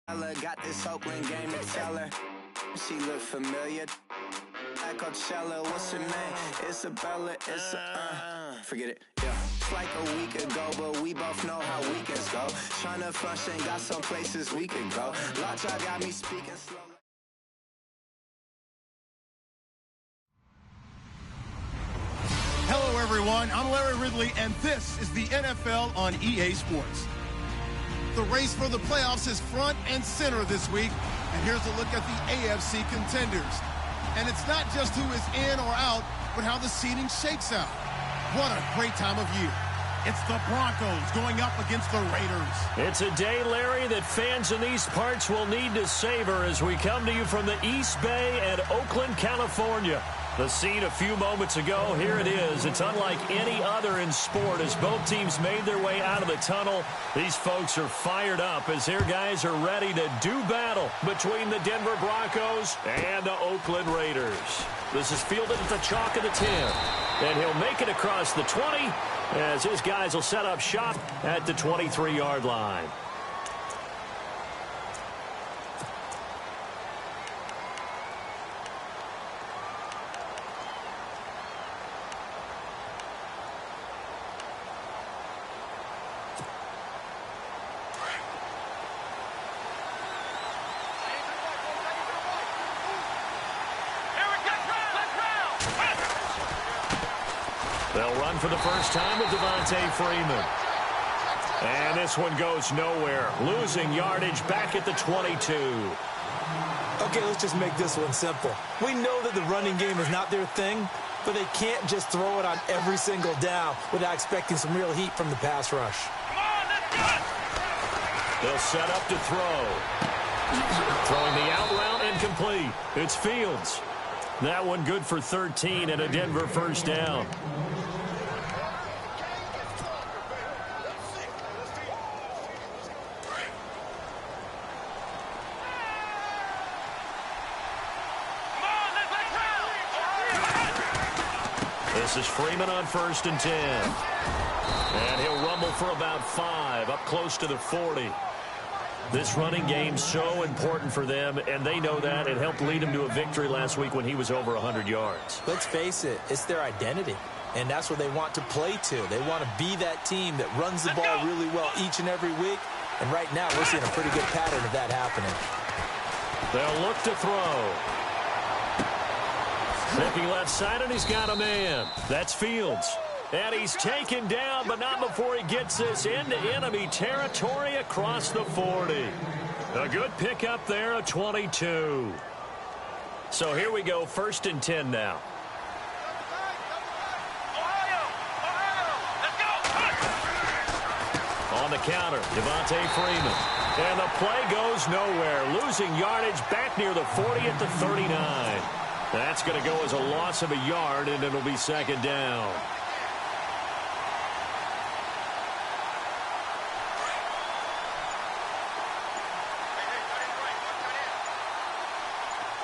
Got this Oakland game to tell her. She look familiar. Like Coachella, what's her name? Isabella, forget it, yeah. It's like a week ago, but we both know how weekends go. Tryna function, got some places we could go. Lockjaw got me speaking slow. Hello, everyone. I'm Larry Ridley, and this is the NFL on EA Sports. The race for the playoffs is front and center this week, and here's a look at the AFC contenders. And it's not just who is in or out, but how the seeding shakes out. What a great time of year. It's the Broncos going up against the Raiders. It's a day, Larry, that fans in these parts will need to savor as we come to you from the East Bay at Oakland, California. The scene a few moments ago, here it is. It's unlike any other in sport as both teams made their way out of the tunnel. These folks are fired up as their guys are ready to do battle between the Denver Broncos and the Oakland Raiders. This is fielded at the chalk of the 10. And he'll make it across the 20 as his guys will set up shop at the 23-yard line. They'll run for the first time with Devontae Freeman. And this one goes nowhere. Losing yardage back at the 22. Okay, let's just make this one simple. We know that the running game is not their thing, but they can't just throw it on every single down without expecting some real heat from the pass rush. Come on, let's go! They'll set up to throw. Throwing the out route and complete. It's Fields. That one good for 13 and a Denver first down. This is Freeman on 1st and 10. And he'll rumble for about 5, up close to the 40. This running game so important for them, and they know that. It helped lead him to a victory last week when he was over 100 yards. Let's face it, it's their identity, and that's what they want to play to. They want to be that team that runs the ball really well each and every week, and right now we're seeing a pretty good pattern of that happening. They'll look to throw. Looking left side, and he's got a man. That's Fields. And he's taken down, but not before he gets this into enemy territory across the 40. A good pickup there, a 22. So here we go, 1st and 10 now. On the counter, Devontae Freeman. And the play goes nowhere. Losing yardage back near the 40 at the 39. That's going to go as a loss of a yard, and it'll be 2nd down.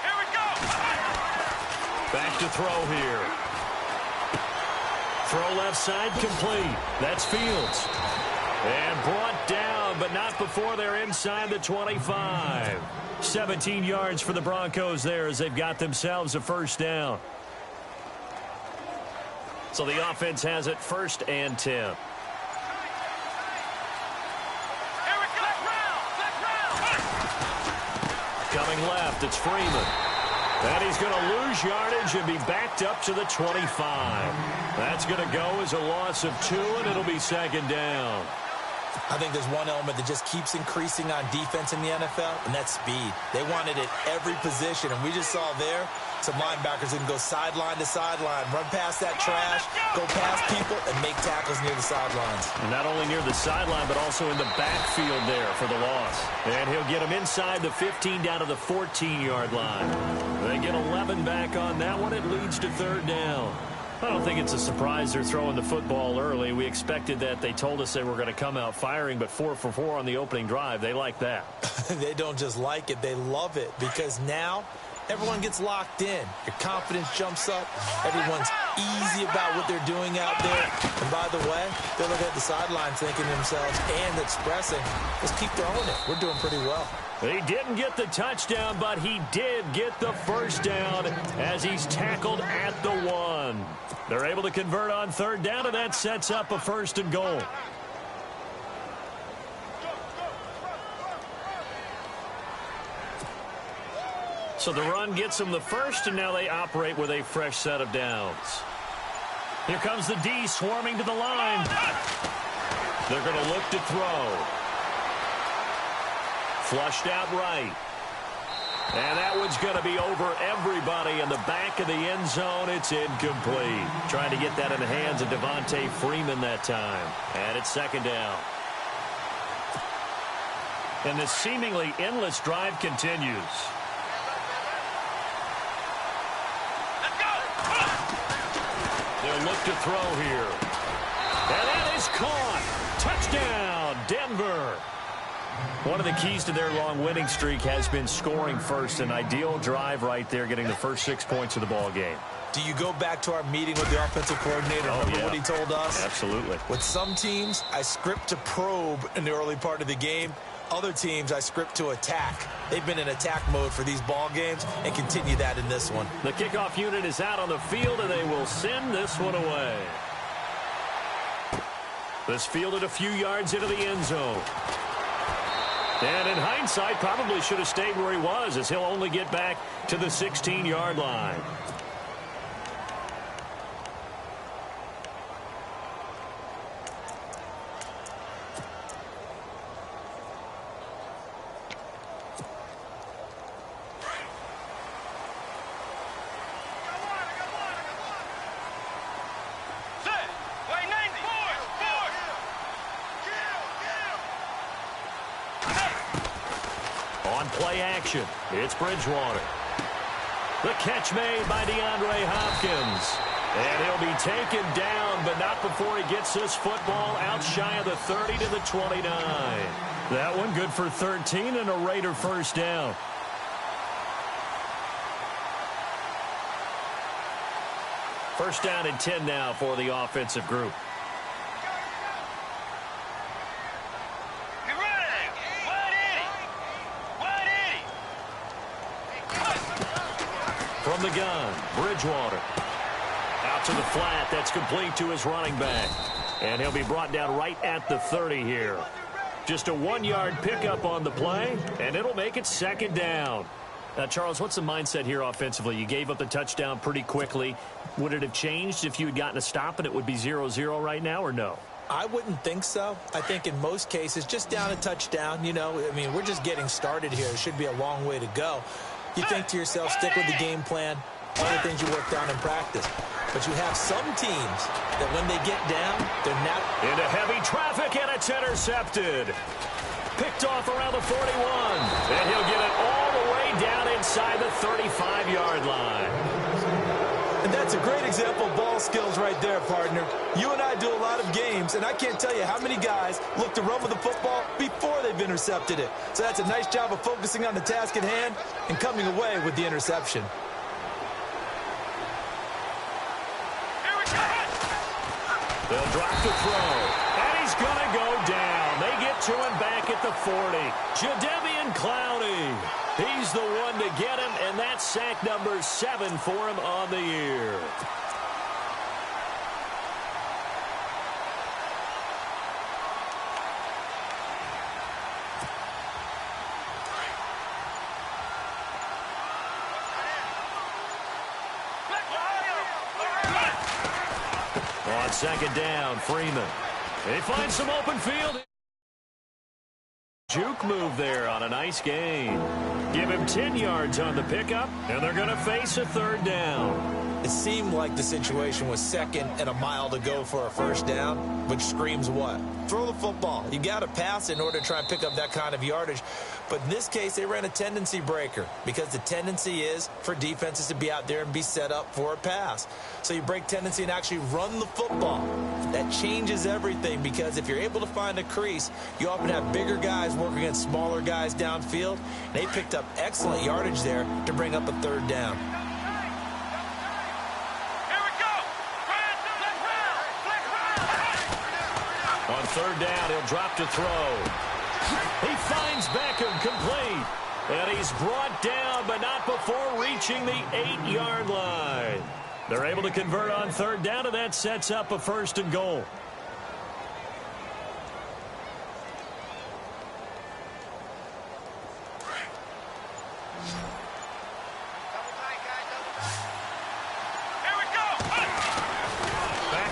Here we go. Back to throw here. Throw left side complete. That's Fields. And brought down, but not before they're inside the 25. 17 yards for the Broncos there as they've got themselves a first down. So the offense has it 1st and 10. Here we go. Coming left, it's Freeman. And he's going to lose yardage and be backed up to the 25. That's going to go as a loss of 2, and it'll be 2nd down. I think there's one element that just keeps increasing on defense in the NFL, and that's speed. They want it at every position, and we just saw there some linebackers who can go sideline to sideline, run past that trash, go past people, and make tackles near the sidelines. And not only near the sideline, but also in the backfield there for the loss. And he'll get them inside the 15 down to the 14-yard line. They get 11 back on that one. It leads to 3rd down. I don't think it's a surprise they're throwing the football early. We expected that. They told us they were going to come out firing, but 4 for 4 on the opening drive. They like that. They don't just like it. They love it because now everyone gets locked in. Your confidence jumps up. Everyone's easy about what they're doing out there. And by the way, they're looking at the sidelines thinking to themselves and expressing, let's keep throwing it. We're doing pretty well. He didn't get the touchdown, but he did get the first down as he's tackled at the 1. They're able to convert on third down, and that sets up a 1st and goal. So the run gets them the first, and now they operate with a fresh set of downs. Here comes the D swarming to the line. They're going to look to throw. Flushed out right. And that one's going to be over everybody in the back of the end zone. It's incomplete. Trying to get that in the hands of Devontae Freeman that time. And it's 2nd down. And this seemingly endless drive continues. They'll look to throw here. And that is caught. Touchdown, Denver. One of the keys to their long winning streak has been scoring first. An ideal drive right there, getting the first 6 points of the ball game. Do you go back to our meeting with the offensive coordinator? Remember what he told us? Absolutely. With some teams, I script to probe in the early part of the game. Other teams, I script to attack. They've been in attack mode for these ball games and continue that in this one. The kickoff unit is out on the field, and they will send this one away. This fielded a few yards into the end zone. And in hindsight, probably should have stayed where he was, as he'll only get back to the 16-yard line. Play action. It's Bridgewater. The catch made by DeAndre Hopkins. And he'll be taken down, but not before he gets this football out shy of the 30 to the 29. That one good for 13 and a Raider 1st down. First down and 10 now for the offensive group. From the gun, Bridgewater. Out to the flat. That's complete to his running back. And he'll be brought down right at the 30 here. Just a 1-yard pickup on the play, and it'll make it 2nd down. Now, Charles, what's the mindset here offensively? You gave up the touchdown pretty quickly. Would it have changed if you had gotten a stop and it would be 0-0 right now, or no? I wouldn't think so. I think in most cases, just down a touchdown, you know, I mean, we're just getting started here. It should be a long way to go. You think to yourself, stick with the game plan, all the things you worked on in practice. But you have some teams that when they get down, they're not. Into heavy traffic, and it's intercepted. Picked off around the 41. And he'll get it all the way down inside the 35-yard line. And that's a great example of ball skills right there, partner. You and I do a lot of games, and I can't tell you how many guys look to run with the football before they've intercepted it. So that's a nice job of focusing on the task at hand and coming away with the interception. They'll drop the throw, and he's going to go down. They get to him back at the 40. Jadeveon Clowney. He's the one to get him, and that's sack number 7 for him on the year. On 2nd down, Freeman. He finds some open field. Juke move there on a nice gain. Give him 10 yards on the pickup, and they're going to face a 3rd down. It seemed like the situation was 2nd and a mile to go for a 1st down, which screams what? Throw the football. You got to pass in order to try and pick up that kind of yardage. But in this case, they ran a tendency breaker because the tendency is for defenses to be out there and be set up for a pass. So you break tendency and actually run the football. That changes everything because if you're able to find a crease, you often have bigger guys working against smaller guys downfield. And they picked up excellent yardage there to bring up a 3rd down. On 3rd down, he'll drop to throw. He finds Beckham complete. And he's brought down, but not before reaching the 8-yard line. They're able to convert on third down, and that sets up a 1st and goal.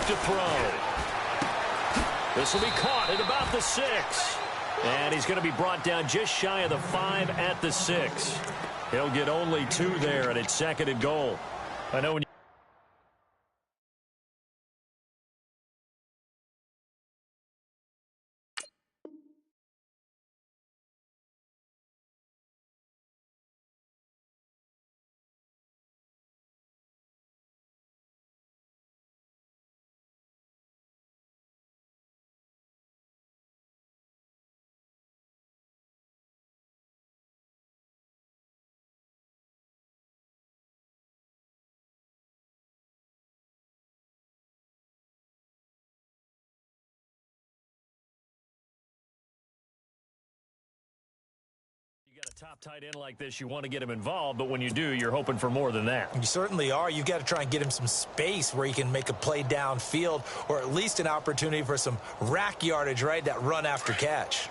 To throw. This will be caught at about the 6. And he's going to be brought down just shy of the 5 at the 6. He'll get only 2 there, and it's 2nd and goal. I know when you got a top tight end like this, you want to get him involved, but when you do, you're hoping for more than that. You certainly are. You've got to try and get him some space where he can make a play downfield, or at least an opportunity for some rack yardage, right? That run after catch.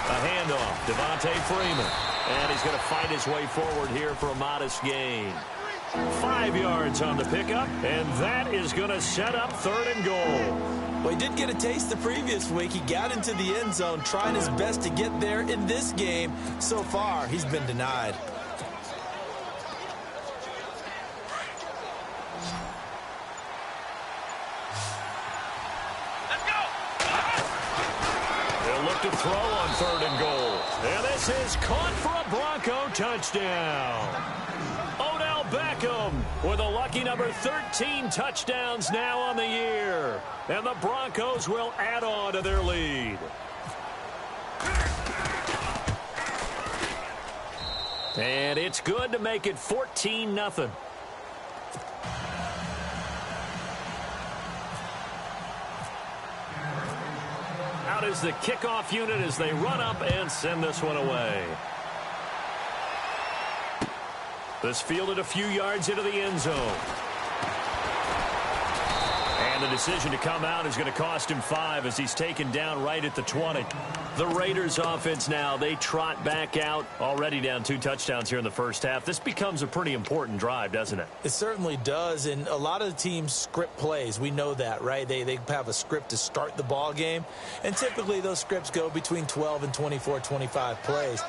A handoff, Devontae Freeman. And he's going to fight his way forward here for a modest gain. 5 yards on the pickup, and that is going to set up 3rd and goal. Well, he did get a taste the previous week. He got into the end zone, trying his best to get there in this game. So far, he's been denied. Let's go! They'll look to throw on 3rd and goal. And this is caught for a Bronco touchdown. Beckham with a lucky number 13 touchdowns now on the year. And the Broncos will add on to their lead. And it's good to make it 14-0. Out is the kickoff unit as they run up and send this one away. This fielded a few yards into the end zone. And the decision to come out is going to cost him 5 as he's taken down right at the 20. The Raiders offense now, they trot back out, already down 2 touchdowns here in the first half. This becomes a pretty important drive, doesn't it? It certainly does, and a lot of the teams script plays. We know that, right? They have a script to start the ball game, and typically those scripts go between 12 and 24, 25 plays.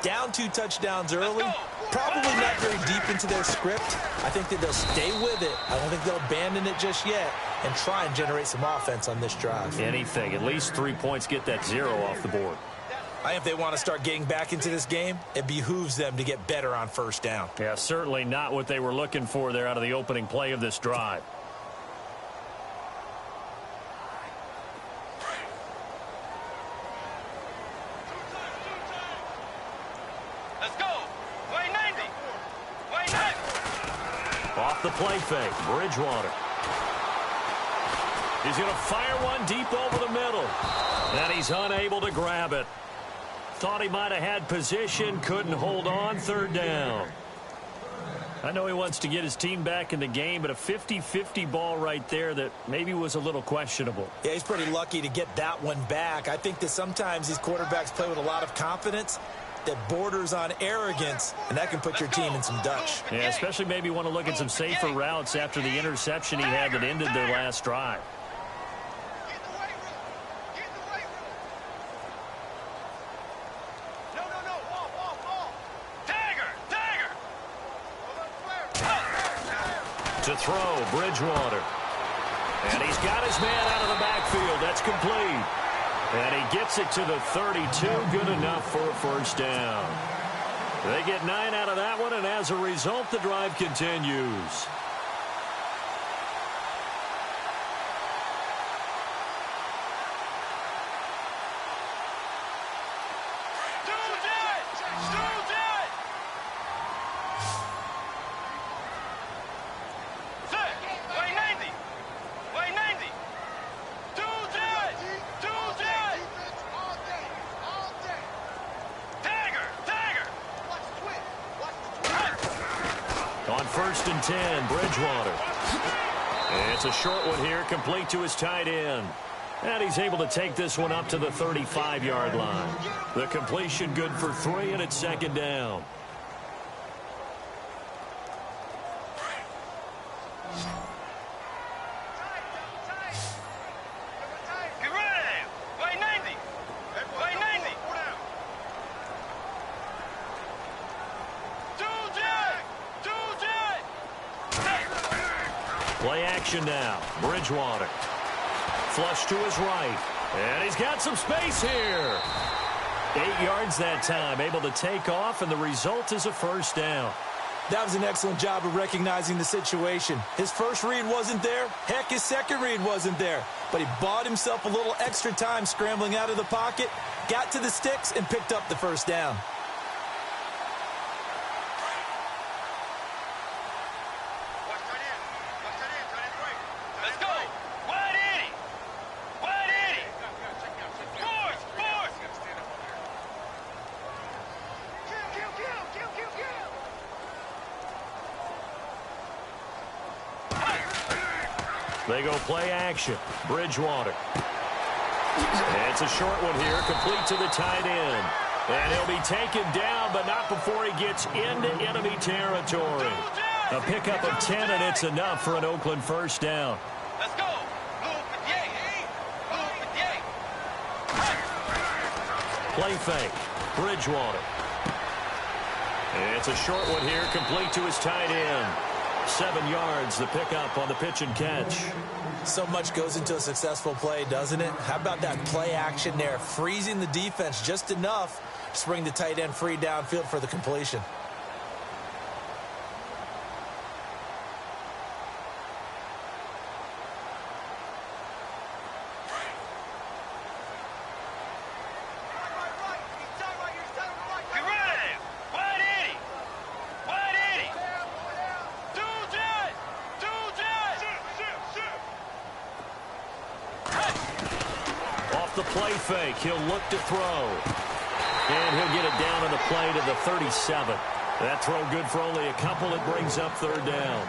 Down 2 touchdowns early, probably not very deep into their script. I think that they'll stay with it. I don't think they'll abandon it just yet and try and generate some offense on this drive. Anything. At least 3 points, get that 0 off the board. I think if they want to start getting back into this game, it behooves them to get better on first down. Yeah, certainly not what they were looking for there out of the opening play of this drive. Off the play fake, Bridgewater. He's going to fire one deep over the middle. And he's unable to grab it. Thought he might have had position, couldn't hold on, 3rd down. I know he wants to get his team back in the game, but a 50-50 ball right there that maybe was a little questionable. Yeah, he's pretty lucky to get that one back. I think that sometimes these quarterbacks play with a lot of confidence that borders on arrogance, and that can put your team in some Dutch. Yeah, especially maybe want to look at some safer routes after the interception he had that ended their last drive. To throw, Bridgewater. And he's got his man out of the backfield. That's complete. And he gets it to the 32. Good enough for a 1st down. They get 9 out of that one, and as a result, the drive continues. 1st and 10, Bridgewater. It's a short one here, complete to his tight end. And he's able to take this one up to the 35-yard line. The completion good for 3, and it's 2nd down. Get ready! Way 90! Way 90! Play action now. Bridgewater. Flush to his right. And he's got some space here. 8 yards that time. Able to take off, and the result is a 1st down. That was an excellent job of recognizing the situation. His first read wasn't there. Heck, his second read wasn't there. But he bought himself a little extra time scrambling out of the pocket, got to the sticks, and picked up the 1st down. Let's go! Wide 80! Wide 80! Force! Force! They go play action. Bridgewater. It's a short one here, complete to the tight end. And he'll be taken down, but not before he gets into enemy territory. A pickup of 10, and it's enough for an Oakland 1st down. Let's go! Blue 58! Blue 58! Play fake. Bridgewater. It's a short one here, complete to his tight end. 7 yards, the pickup on the pitch and catch. So much goes into a successful play, doesn't it? How about that play action there? Freezing the defense just enough to bring the tight end free downfield for the completion. Get ready! Wide 80! Wide 80! Off the play fake, he'll look to throw. And he'll get it down on the play to the 37. That throw good for only a couple. It brings up 3rd down.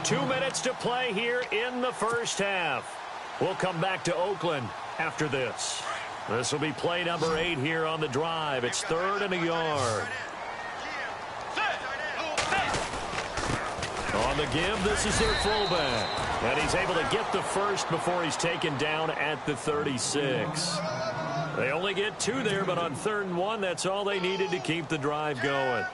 Two minutes to play here in the 1st half. We'll come back to Oakland after this. This will be play number 8 here on the drive. It's 3rd and a yard. On the give, this is their fullback. And he's able to get the first before he's taken down at the 36. They only get 2 there, but on 3rd and 1, that's all they needed to keep the drive going.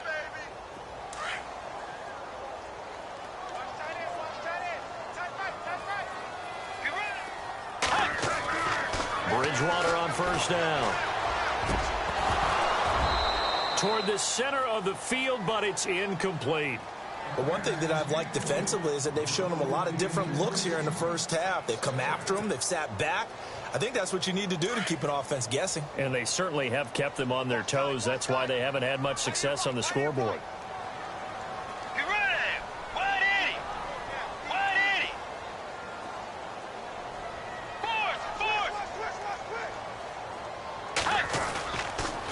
Bridgewater on 1st down. Toward the center of the field, but it's incomplete. But one thing that I've liked defensively is that they've shown him a lot of different looks here in the 1st half. They've come after him. They've sat back. I think that's what you need to do to keep an offense guessing. And they certainly have kept them on their toes. That's why they haven't had much success on the scoreboard. Get ready! Wide 80! Wide 80! Force!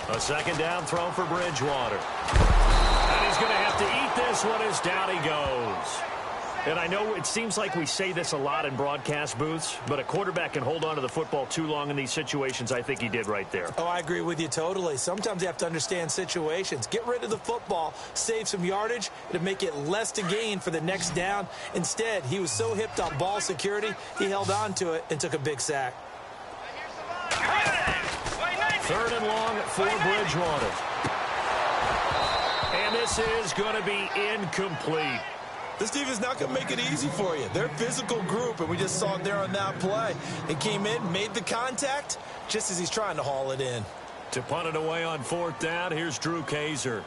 A 2nd down throw for Bridgewater. And he's going to have to eat this one as down he goes. And I know it seems like we say this a lot in broadcast booths, but a quarterback can hold on to the football too long in these situations. I think he did right there. Oh, I agree with you totally. Sometimes you have to understand situations. Get rid of the football, save some yardage, to make it less to gain for the next down. Instead, he was so hipped on ball security, he held on to it and took a big sack. 3rd and long for Bridgewater. And this is going to be incomplete. This defense is not going to make it easy for you. They're a physical group, and we just saw it there on that play. It came in, made the contact, just as he's trying to haul it in. To punt it away on 4th down, here's Drew Kaiser.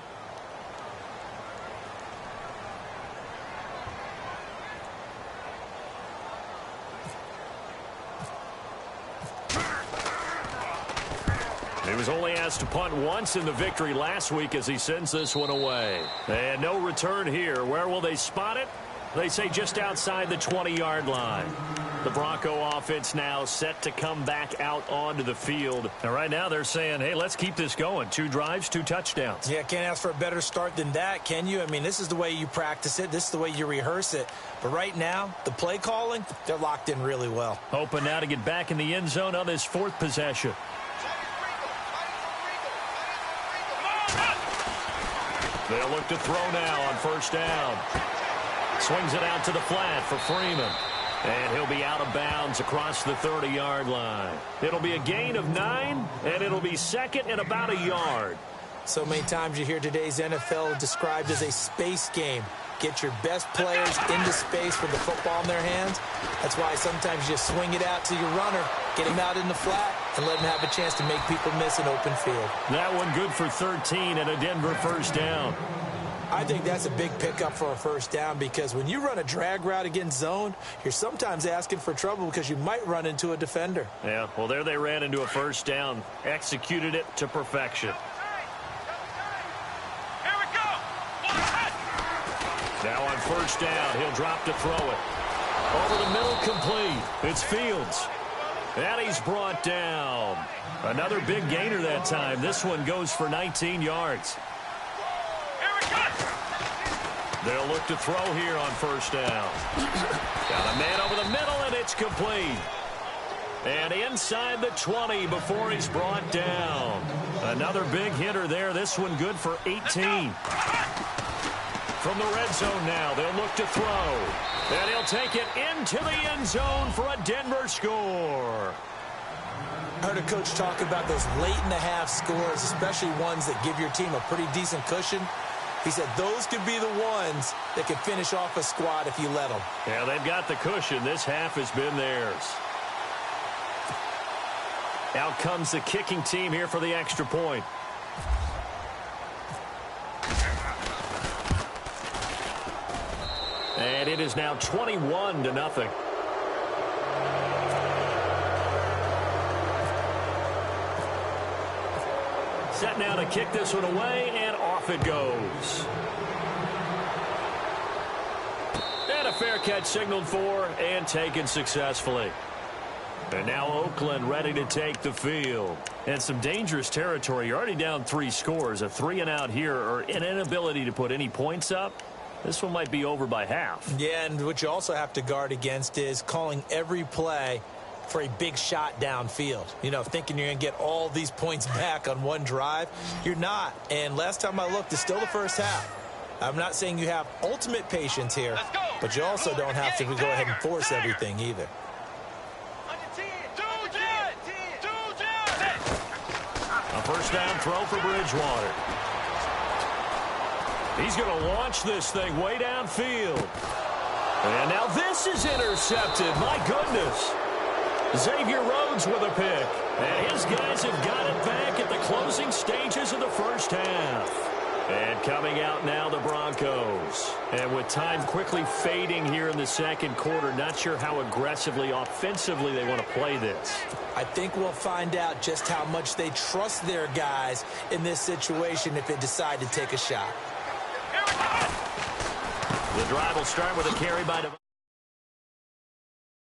He was only asked to punt once in the victory last week as he sends this one away. And no return here. Where will they spot it? They say just outside the 20-yard line. The Bronco offense now set to come back out onto the field. And right now they're saying, hey, let's keep this going. 2 drives, 2 touchdowns. Yeah, can't ask for a better start than that, can you? I mean, this is the way you practice it. This is the way you rehearse it. But right now, the play calling, they're locked in really well. Hoping now to get back in the end zone on this 4th possession. They'll look to throw now on 1st down. Swings it out to the flat for Freeman. And he'll be out of bounds across the 30-yard line. It'll be a gain of 9, and it'll be 2nd and about a yard. So many times you hear today's NFL described as a space game. Get your best players into space with the football in their hands. That's why sometimes you just swing it out to your runner, get him out in the flat, and let him have a chance to make people miss an open field. That one good for 13 and a Denver 1st down. I think that's a big pickup for a 1st down because when you run a drag route against zone, you're sometimes asking for trouble because you might run into a defender. Yeah, well, there they ran into a 1st down, executed it to perfection. Here we go. Now on 1st down, he'll drop to throw it. Over the middle, complete. It's Fields. And he's brought down. Another big gainer that time. This one goes for 19 yards. They'll look to throw here on 1st down. Got a man over the middle, and it's complete. And inside the 20 before he's brought down. Another big hitter there. This one good for 18. From the red zone now, they'll look to throw. And he'll take it into the end zone for a Denver score. I heard a coach talk about those late-in-the-half scores, especially ones that give your team a pretty decent cushion. He said those could be the ones that could finish off a squad if you let them. Yeah, they've got the cushion. This half has been theirs. Out comes the kicking team here for the extra point. And it is now 21-0. Set now to kick this one away, and off it goes. And a fair catch signaled for and taken successfully. And now Oakland ready to take the field. And some dangerous territory. You're already down 3 scores. A 3-and-out here, or an inability to put any points up. This one might be over by half. Yeah, and what you also have to guard against is calling every play for a big shot downfield. You know, thinking you're going to get all these points back on one drive. You're not. And last time I looked, it's still the first half. I'm not saying you have ultimate patience here, but you also don't have to go ahead and force everything either. A 1st down throw for Bridgewater. He's going to launch this thing way downfield. And now this is intercepted. My goodness. Xavier Rhodes with a pick. And his guys have got it back at the closing stages of the 1st half. And coming out now, the Broncos. And with time quickly fading here in the 2nd quarter, not sure how aggressively, offensively they want to play this. I think we'll find out just how much they trust their guys in this situation if they decide to take a shot. The drive will start with a carry by Devon.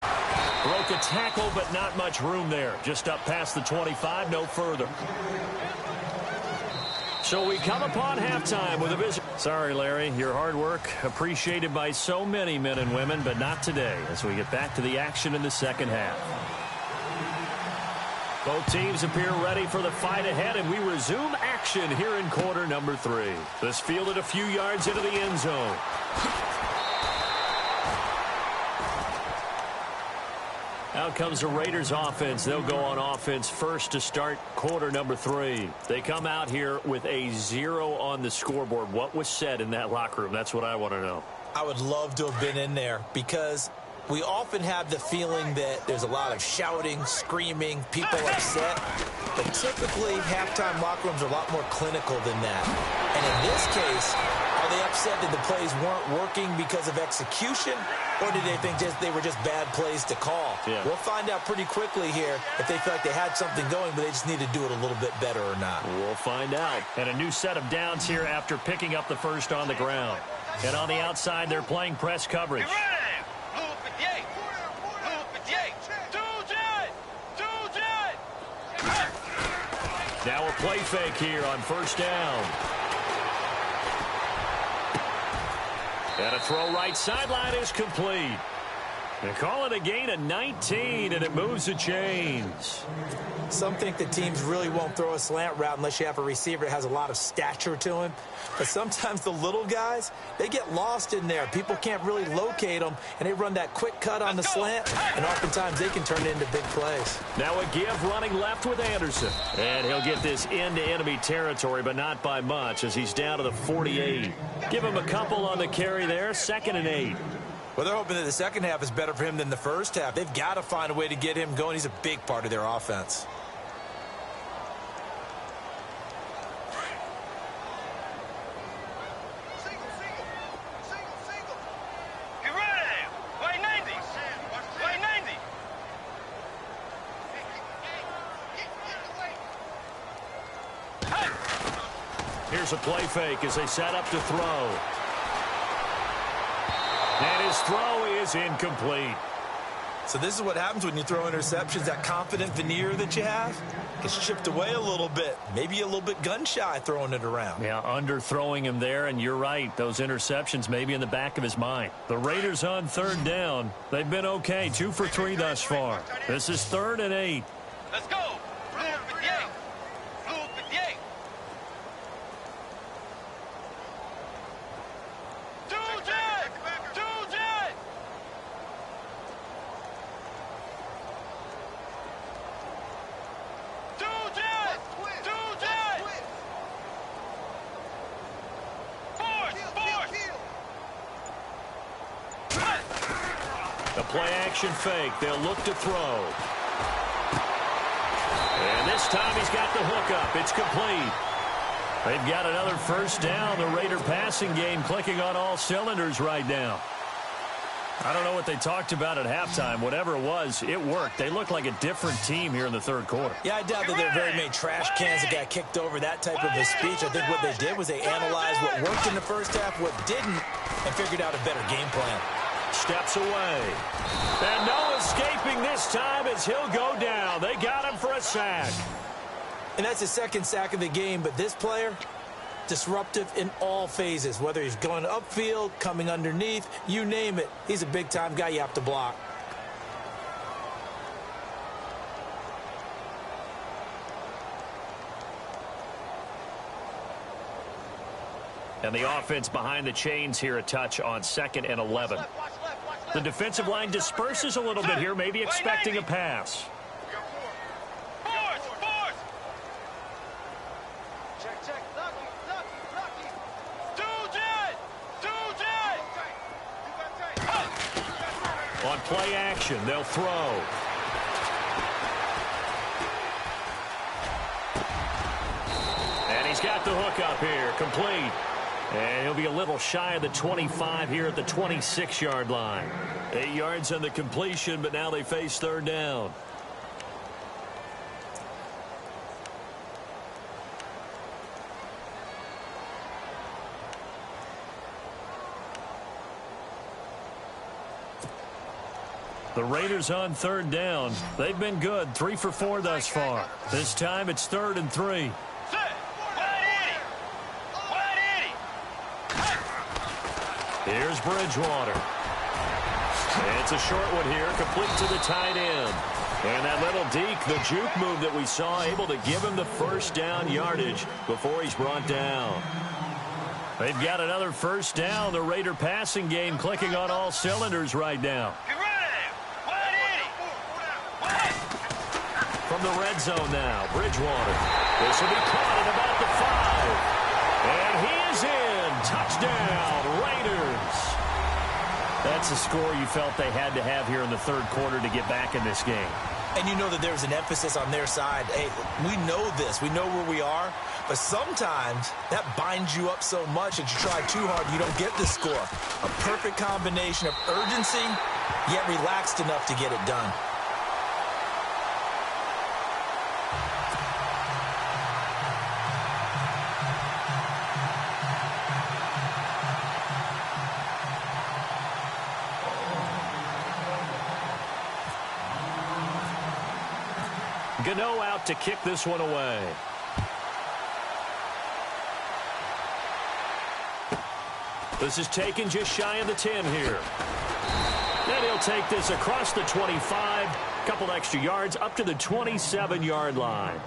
Broke a tackle, but not much room there. Just up past the 25, no further. So we come upon halftime with a visit. Sorry, Larry, your hard work appreciated by so many men and women, but not today as we get back to the action in the 2nd half. Both teams appear ready for the fight ahead, and we resume action here in quarter number 3. This fielded a few yards into the end zone. Out comes the Raiders offense. They'll go on offense first to start quarter number 3. They come out here with a 0 on the scoreboard. What was said in that locker room? That's what I want to know. I would love to have been in there because we often have the feeling that there's a lot of shouting, screaming, people upset. But typically, halftime locker rooms are a lot more clinical than that. And in this case, are they upset that the plays weren't working because of execution? Or did they think they were just bad plays to call? Yeah. We'll find out pretty quickly here if they feel like they had something going, but they just need to do it a little bit better or not. We'll find out. And a new set of downs here after picking up the first on the ground. And on the outside, they're playing press coverage. Now a play fake here on first down. And a throw right sideline is complete. They call it a gain of 19, and it moves the chains. Some think that teams really won't throw a slant route unless you have a receiver that has a lot of stature to him. But sometimes the little guys, they get lost in there. People can't really locate them, and they run that quick cut on the slant, and oftentimes they can turn it into big plays. Now a give running left with Anderson. And he'll get this into enemy territory, but not by much as he's down to the 48. Give him a couple on the carry there, 2nd and 8. Well, they're hoping that the second half is better for him than the first half. They've got to find a way to get him going. He's a big part of their offense. Get ready! Way 90! Way 90! Here's a play fake as they set up to throw. And his throw is incomplete. So this is what happens when you throw interceptions. That confident veneer that you have gets chipped away a little bit. Maybe a little bit gun-shy throwing it around. Yeah, underthrowing him there, and you're right. Those interceptions may be in the back of his mind. The Raiders on 3rd down. They've been okay, 2 for 3 thus far. This is 3rd and 8. Let's go! Blue 58! Blue 58! The play-action fake. They'll look to throw. And this time he's got the hook up. It's complete. They've got another first down. The Raider passing game clicking on all cylinders right now. I don't know what they talked about at halftime. Whatever it was, it worked. They look like a different team here in the 3rd quarter. Yeah, I doubt that there are very many trash cans that got kicked over, that type of a speech. I think what they did was they analyzed what worked in the first half, what didn't, and figured out a better game plan. Steps away. And no escaping this time as he'll go down. They got him for a sack. And that's his 2nd sack of the game, but this player, disruptive in all phases, whether he's going upfield, coming underneath, you name it. He's a big-time guy you have to block. And the offense behind the chains here a touch on 2nd and 11. The defensive line disperses a little bit here, maybe expecting a pass. On play action, they'll throw. And he's got the hook up here, complete. And he'll be a little shy of the 25 here at the 26-yard line. 8 yards on the completion, but now they face 3rd down. The Raiders on 3rd down. They've been good, 3 for 4 thus far. This time it's 3rd and 3. Here's Bridgewater. It's a short one here, complete to the tight end. And that little deke, the juke move that we saw, able to give him the first down yardage before he's brought down. They've got another first down. The Raider passing game clicking on all cylinders right now. From the red zone now, Bridgewater. This will be caught at about the 5. And he is in. Touchdown, Raiders. That's a score you felt they had to have here in the 3rd quarter to get back in this game. And you know that there's an emphasis on their side. Hey, we know this. We know where we are. But sometimes that binds you up so much that you try too hard, you don't get the score. A perfect combination of urgency, yet relaxed enough to get it done. Gano out to kick this one away. This is taken just shy of the 10 here. And he'll take this across the 25, a couple extra yards up to the 27-yard line.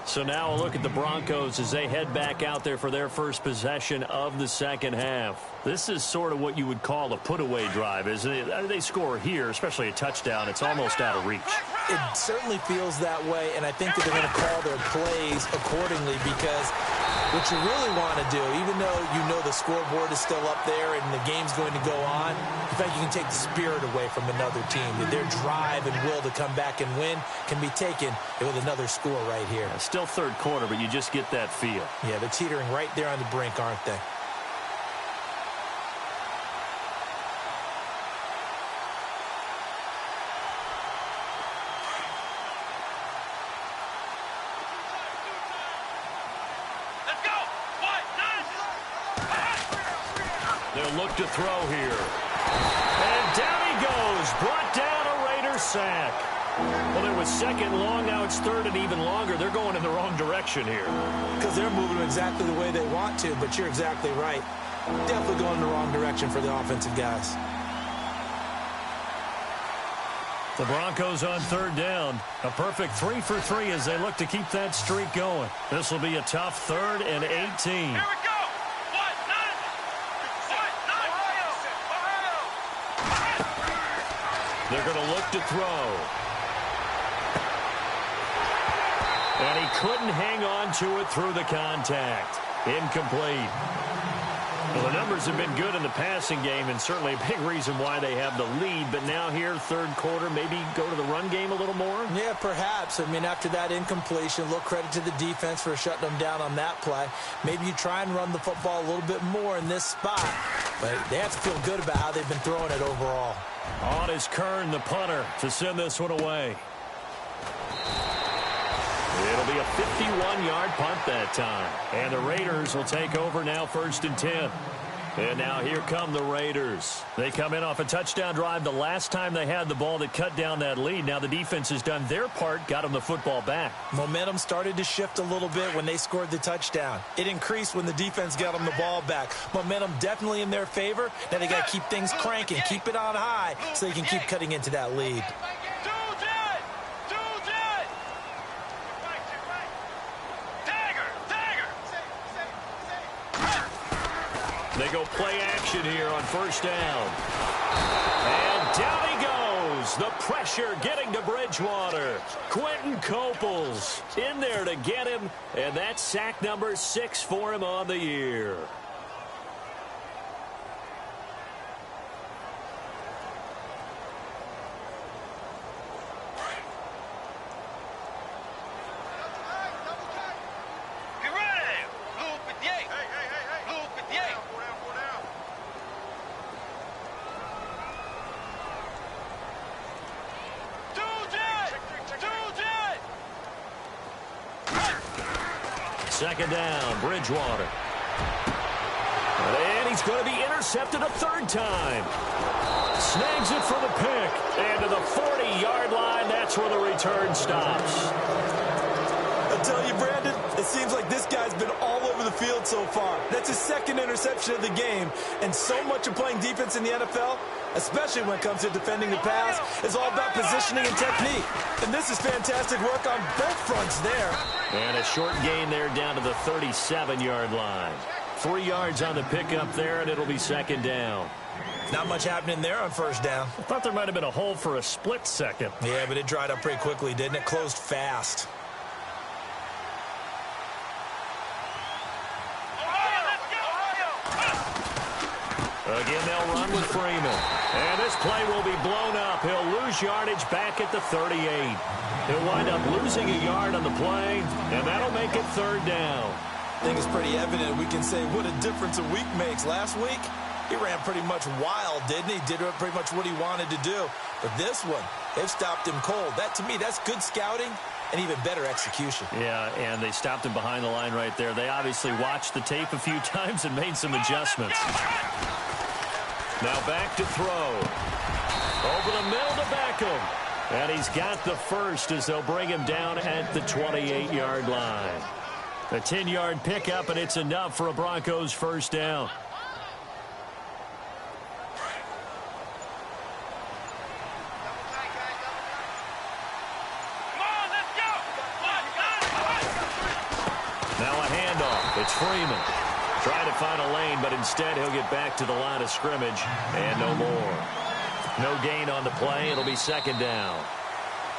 So now a look at the Broncos as they head back out there for their first possession of the second half. This is sort of what you would call a put-away drive, isn't it? They score here, especially a touchdown. It's almost out of reach. It certainly feels that way, and I think that they're going to call their plays accordingly because what you really want to do, even though you know the scoreboard is still up there and the game's going to go on, in fact, you can take the spirit away from another team. Their drive and will to come back and win can be taken with another score right here. Still third quarter, but you just get that feel. Yeah, they're teetering right there on the brink, aren't they? They'll look to throw here. And down he goes. Brought down a Raider sack. Well, it was second long. Now it's third and even longer. They're going in the wrong direction here. Because they're moving exactly the way they want to, but you're exactly right. Definitely going in the wrong direction for the offensive guys. The Broncos on third down. A perfect 3 for 3 as they look to keep that streak going. This will be a tough 3rd and 18. Here we go. They're going to look to throw. And he couldn't hang on to it through the contact. Incomplete. Well, the numbers have been good in the passing game and certainly a big reason why they have the lead. But now here, third quarter, maybe go to the run game a little more? Yeah, perhaps. I mean, after that incompletion, a little credit to the defense for shutting them down on that play. Maybe you try and run the football a little bit more in this spot. But they have to feel good about how they've been throwing it overall. On is Kern, the punter, to send this one away. It'll be a 51-yard punt that time. And the Raiders will take over now 1st and 10. And now here come the Raiders. They come in off a touchdown drive the last time they had the ball that cut down that lead. Now the defense has done their part, got them the football back. Momentum started to shift a little bit when they scored the touchdown. It increased when the defense got them the ball back. Momentum definitely in their favor. Now they got to keep things cranking, keep it on high so they can keep cutting into that lead. They go play action here on 1st down. And down he goes. The pressure getting to Bridgewater. Quentin Coples in there to get him. And that's sack number 6 for him on the year. Second down, Bridgewater. And he's going to be intercepted a 3rd time. Snags it for the pick. And to the 40-yard line, that's where the return stops. I'll tell you, Brandon, it seems like this guy's been all over the field so far. That's his 2nd interception of the game. And so much of playing defense in the NFL, especially when it comes to defending the pass, is all about positioning and technique. And this is fantastic work on both fronts there. And a short gain there down to the 37-yard line. 3 yards on the pickup there, and it'll be 2nd down. Not much happening there on 1st down. I thought there might have been a hole for a split second. Yeah, but it dried up pretty quickly, didn't it? Closed fast. Again, they'll run with Freeman. And this play will be blown up. He'll lose yardage back at the 38. He'll wind up losing a yard on the play, and that'll make it 3rd down. I think it's pretty evident. We can say what a difference a week makes. Last week, he ran pretty much wild, didn't he? Did pretty much what he wanted to do. But this one, they've stopped him cold. That, to me, that's good scouting and even better execution. Yeah, and they stopped him behind the line right there. They obviously watched the tape a few times and made some adjustments. Now back to throw. Over the middle to Beckham. And he's got the first as they'll bring him down at the 28-yard line. A 10-yard pickup, and it's enough for a Broncos first down. Now a handoff. It's Freeman. Trying to find a lane, but instead he'll get back to the line of scrimmage, and no more. No gain on the play. It'll be second down.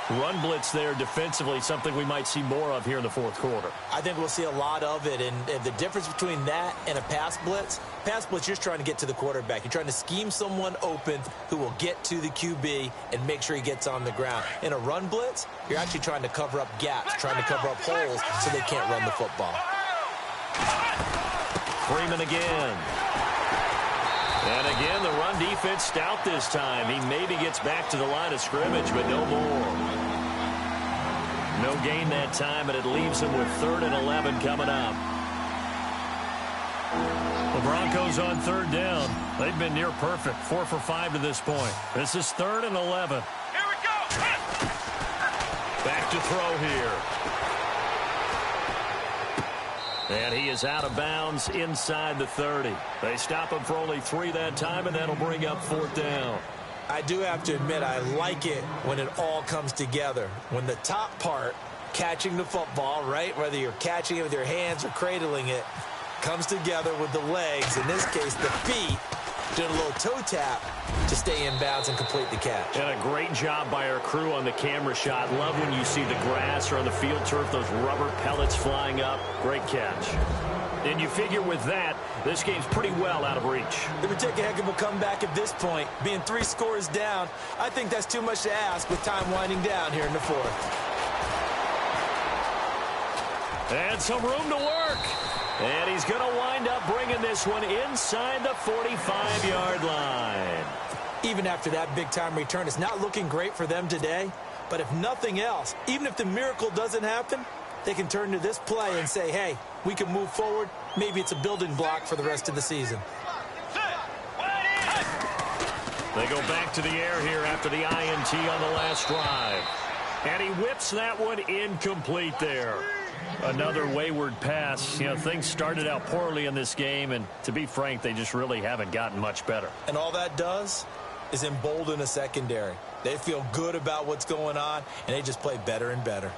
Run blitz there defensively, something we might see more of here in the fourth quarter. I think we'll see a lot of it, and the difference between that and a pass blitz, you're just trying to get to the quarterback. You're trying to scheme someone open who will get to the QB and make sure he gets on the ground. In a run blitz, you're actually trying to cover up gaps, trying to cover up holes so they can't run the football. Freeman again. And again, the run defense stout this time. He maybe gets back to the line of scrimmage, but no more. No gain that time, and it leaves him with 3rd and 11 coming up. The Broncos on 3rd down. They've been near perfect, 4 for 5 to this point. This is 3rd and 11. Here we go. Back to throw here. And he is out of bounds inside the 30. They stop him for only 3 that time, and that'll bring up 4th down. I do have to admit, I like it when it all comes together. When the top part, catching the football, right, whether you're catching it with your hands or cradling it, comes together with the legs, in this case the feet, doing a little toe tap to stay in bounds and complete the catch. And a great job by our crew on the camera shot. Love when you see the grass or on the field turf, those rubber pellets flying up. Great catch. And you figure with that, this game's pretty well out of reach. It would take a heck of a comeback at this point. Being 3 scores down, I think that's too much to ask with time winding down here in the 4th. And some room to work. And he's going to wind up bringing this one inside the 45-yard line. Even after that big-time return, it's not looking great for them today. But if nothing else, even if the miracle doesn't happen, they can turn to this play and say, hey, we can move forward. Maybe it's a building block for the rest of the season. They go back to the air here after the INT on the last drive. And he whips that one incomplete there. Another wayward pass. You know, things started out poorly in this game, and to be frank, they just really haven't gotten much better. And all that does is embolden a secondary. They feel good about what's going on, and they just play better and better.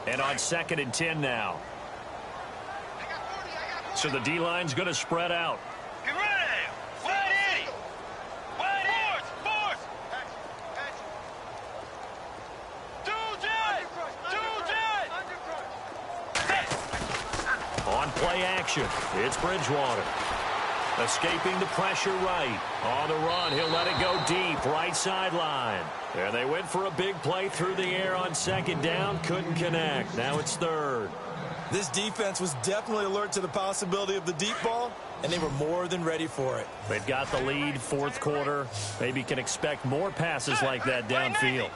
And on 2nd and 10 now. So the D-line's going to spread out. Get ready. Wide 80. Wide force. On play action, it's Bridgewater. Escaping the pressure right. On the run, he'll let it go deep, right sideline. There they went for a big play through the air on 2nd down. Couldn't connect. Now it's 3rd. This defense was definitely alert to the possibility of the deep ball, and they were more than ready for it. They've got the lead, 4th quarter. Maybe can expect more passes like that downfield.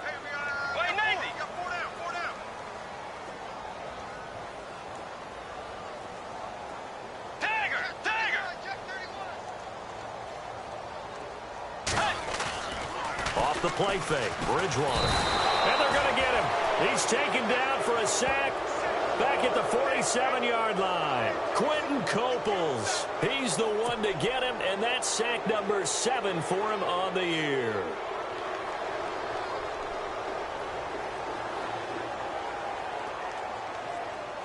Off the play fake, Bridgewater. And they're going to get him. He's taken down for a sack. Back at the 47-yard line, Quentin Coples. He's the one to get him, and that's sack number 7 for him on the year.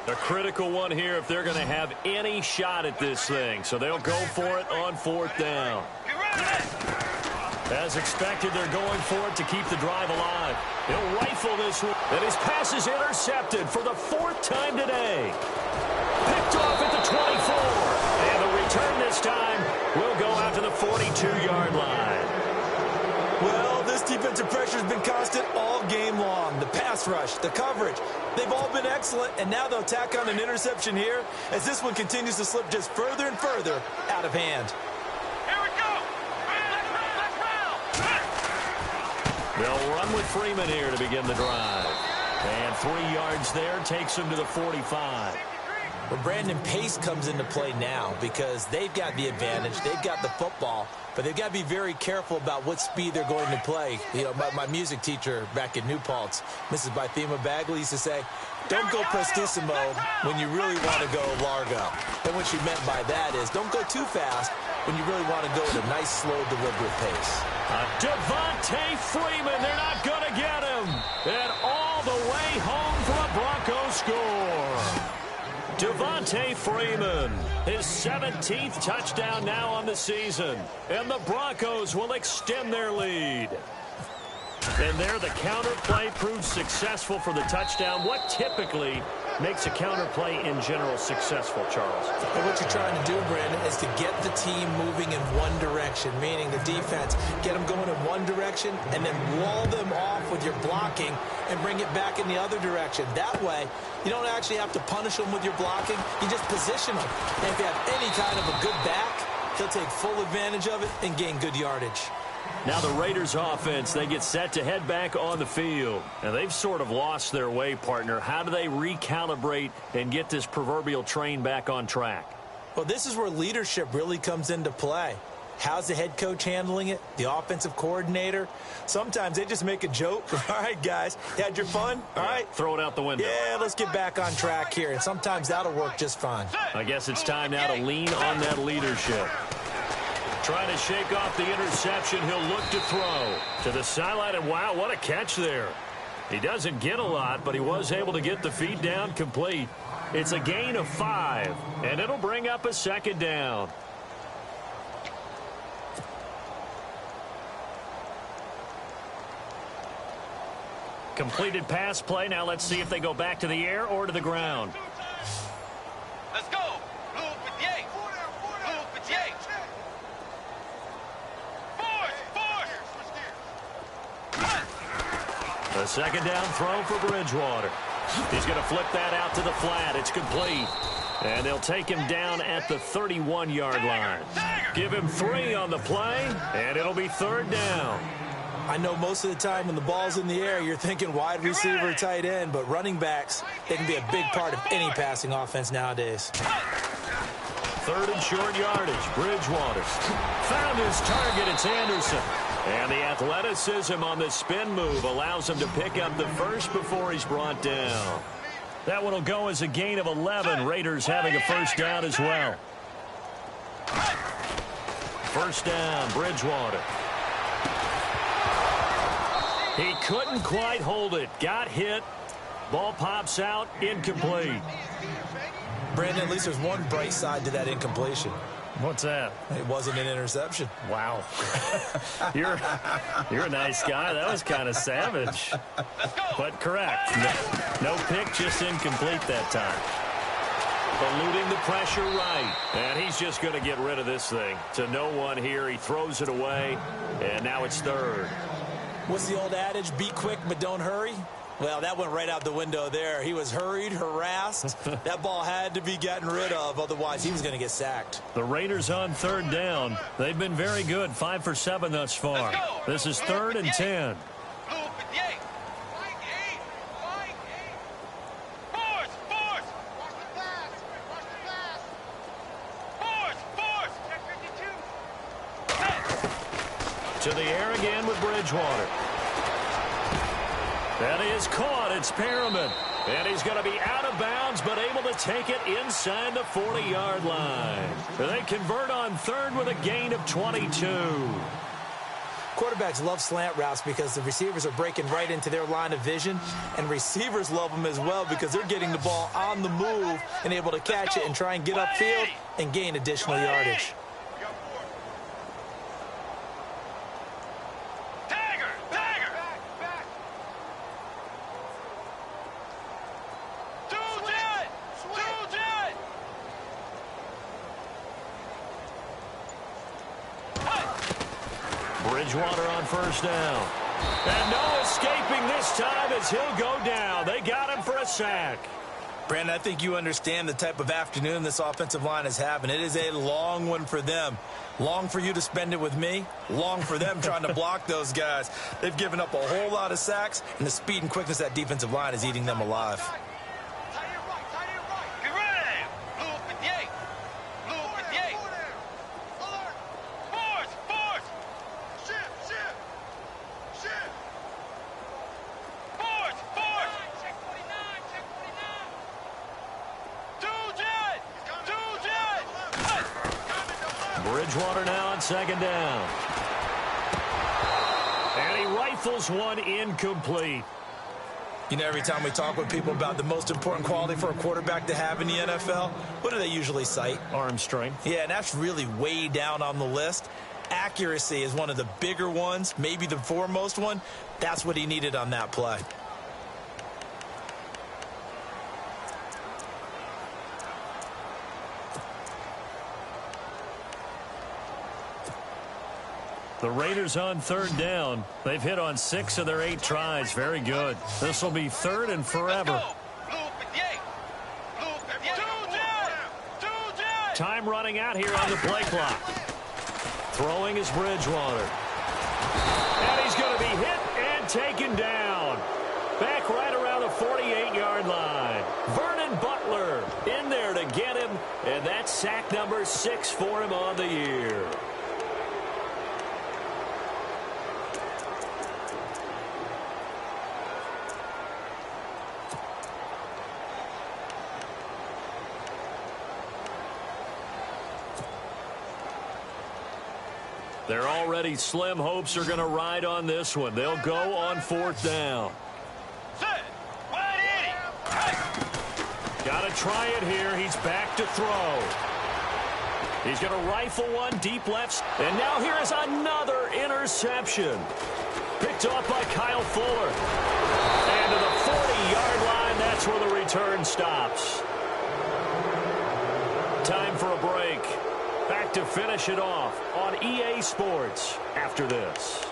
A critical one here if they're going to have any shot at this thing. So they'll go for it on 4th down. As expected, they're going for it to keep the drive alive. He'll rifle this one, and his pass is intercepted for the 4th time today. Picked off at the 24, and the return this time will go out to the 42-yard line. Well, this defensive pressure has been constant all game long. The pass rush, the coverage, they've all been excellent, and now they'll tack on an interception here as this one continues to slip just further and further out of hand. They'll run with Freeman here to begin the drive. And 3 yards there takes him to the 45. Well, Brandon, pace comes into play now because they've got the advantage. They've got the football. but they've got to be very careful about what speed they're going to play. You know, my music teacher back in New Paltz, Mrs. Bythema Bagley, used to say, don't go prestissimo when you really want to go largo. And what she meant by that is don't go too fast when you really want to go at a nice, slow, deliberate pace. Devontae Freeman, they're not going to get him. And all the way home for a Broncos score. Devontae Freeman, his 17th touchdown now on the season. And the Broncos will extend their lead. And there, the counter play proved successful for the touchdown. What typically makes a counter play in general successful, Charles? And what you're trying to do, Brandon, is to get the team moving in one direction, meaning the defense, get them going in one direction and then wall them off with your blocking and bring it back in the other direction. That way, you don't actually have to punish them with your blocking. You just position them. And if you have any kind of a good back, he'll take full advantage of it and gain good yardage. Now the Raiders offense, they get set to head back on the field. And they've sort of lost their way, partner. How do they recalibrate and get this proverbial train back on track? Well, this is where leadership really comes into play. How's the head coach handling it? The offensive coordinator? Sometimes they just make a joke. All right, guys, you had your fun? All right. Throw it out the window. Yeah, let's get back on track here. And sometimes that'll work just fine. I guess it's time now to lean on that leadership. Trying to shake off the interception. He'll look to throw to the sideline. And wow, what a catch there. He doesn't get a lot, but he was able to get the feed down complete. It's a gain of 5, and it'll bring up a second down. Completed pass play. Now let's see if they go back to the air or to the ground. Let's go. Blue 58. Blue 58. A second down throw for Bridgewater. He's going to flip that out to the flat. It's complete. And they'll take him down at the 31-yard line. Give him 3 on the play, and it'll be third down. I know most of the time when the ball's in the air, you're thinking wide receiver, tight end, but running backs, they can be a big part of any passing offense nowadays. Third and short yardage. Bridgewater found his target. It's Anderson. And the athleticism on the spin move allows him to pick up the first before he's brought down. That one will go as a gain of 11. Raiders having a first down as well. First down, Bridgewater. He couldn't quite hold it. Got hit. Ball pops out. Incomplete. Brandon, at least there's one bright side to that incompletion. What's that? It wasn't an interception. Wow. You're a nice guy. That was kind of savage. But correct. No pick, just incomplete that time. Eluding the pressure right. And he's just going to get rid of this thing. To no one here. He throws it away. And now it's third. What's the old adage? Be quick, but don't hurry. Well, that went right out the window there. He was hurried, harassed. That ball had to be gotten rid of, otherwise he was going to get sacked. The Raiders on third down. They've been very good, 5 for 7 thus far. This is 3rd and 10. To the air again with Bridgewater. That is caught. It's Perriman. And he's going to be out of bounds, but able to take it inside the 40-yard line. They convert on third with a gain of 22. Quarterbacks love slant routes because the receivers are breaking right into their line of vision, and receivers love them as well because they're getting the ball on the move and able to catch it and try and get upfield and gain additional yardage. Bridgewater on first down. And no escaping this time as he'll go down. They got him for a sack. Brandon, I think you understand the type of afternoon this offensive line is having. It is a long one for them. Long for you to spend it with me. Long for them trying to block those guys. They've given up a whole lot of sacks, and the speed and quickness of that defensive line is eating them alive. Bridgewater now on second down. And he rifles one incomplete. You know, every time we talk with people about the most important quality for a quarterback to have in the NFL, what do they usually cite? Arm strength. Yeah, and that's really way down on the list. Accuracy is one of the bigger ones, maybe the foremost one. That's what he needed on that play. The Raiders on third down. They've hit on 6 of their 8 tries. Very good. This will be third and forever. Time running out here on the play clock. Throwing is Bridgewater. And he's going to be hit and taken down. Back right around the 48-yard line. Vernon Butler in there to get him. And that's sack number 6 for him on the year. Their already slim hopes are going to ride on this one. They'll go on fourth down. Got to try it here. He's back to throw. He's going to rifle one deep left. And now here is another interception. Picked off by Kyle Fuller. And to the 40-yard line, that's where the return stops. Time for a break. Back to finish it off on EA Sports after this.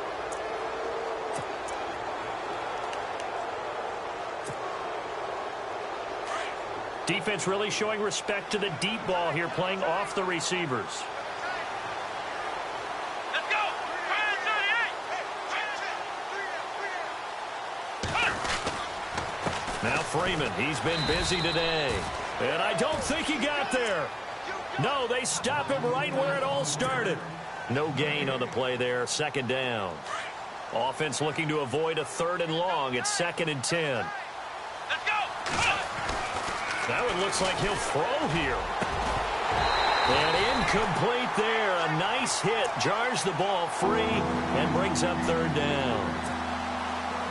Defense really showing respect to the deep ball here, playing off the receivers. Let's go! Now Freeman, he's been busy today. And I don't think he got there. No, they stop him right where it all started. No gain on the play there, second down. Offense looking to avoid a third and long. It's 2nd and 10. Let's go! That one looks like he'll throw here. And incomplete there. A nice hit. Jars the ball free and brings up third down.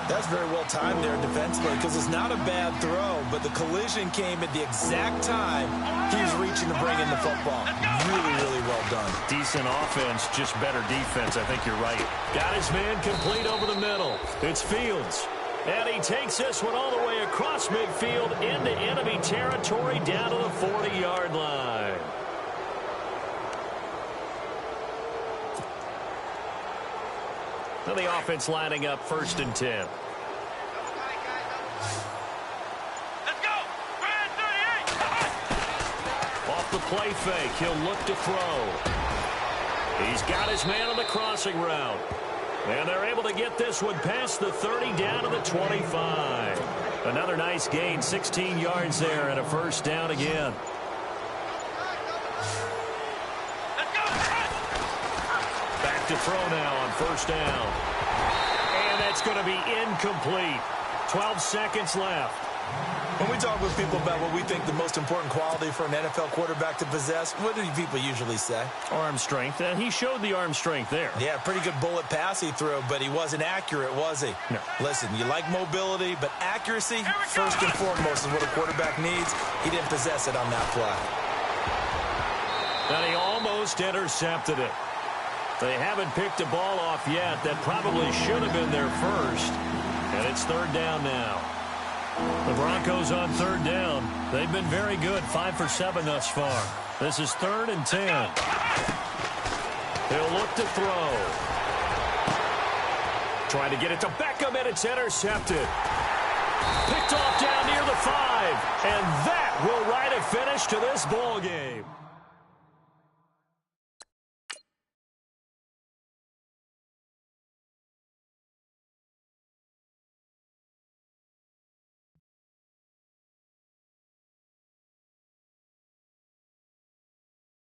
That's very well timed there defensively because it's not a bad throw, but the collision came at the exact time he was reaching to bring in the football. Really, really well done. Decent offense, just better defense. I think you're right. Got his man complete over the middle. It's Fields. And he takes this one all the way across midfield into enemy territory down to the 40-yard line. Now the offense lining up 1st and 10. Let's go! Off the play fake, he'll look to throw. He's got his man on the crossing route. And they're able to get this one past the 30 down to the 25. Another nice gain, 16 yards there and a first down again. Back to throw now on first down. And that's going to be incomplete. 12 seconds left. When we talk with people about what we think the most important quality for an NFL quarterback to possess, what do people usually say? Arm strength, and he showed the arm strength there. Yeah, pretty good bullet pass he threw, but he wasn't accurate, was he? No. Listen, you like mobility, but accuracy, first and foremost, is what a quarterback needs. He didn't possess it on that play. And he almost intercepted it. They haven't picked a ball off yet. That probably should have been their first. And it's third down now. The Broncos on third down. They've been very good, 5 for 7 thus far. This is 3rd and 10. He'll look to throw. Trying to get it to Beckham, and it's intercepted. Picked off down near the 5. And that will write a finish to this ball game.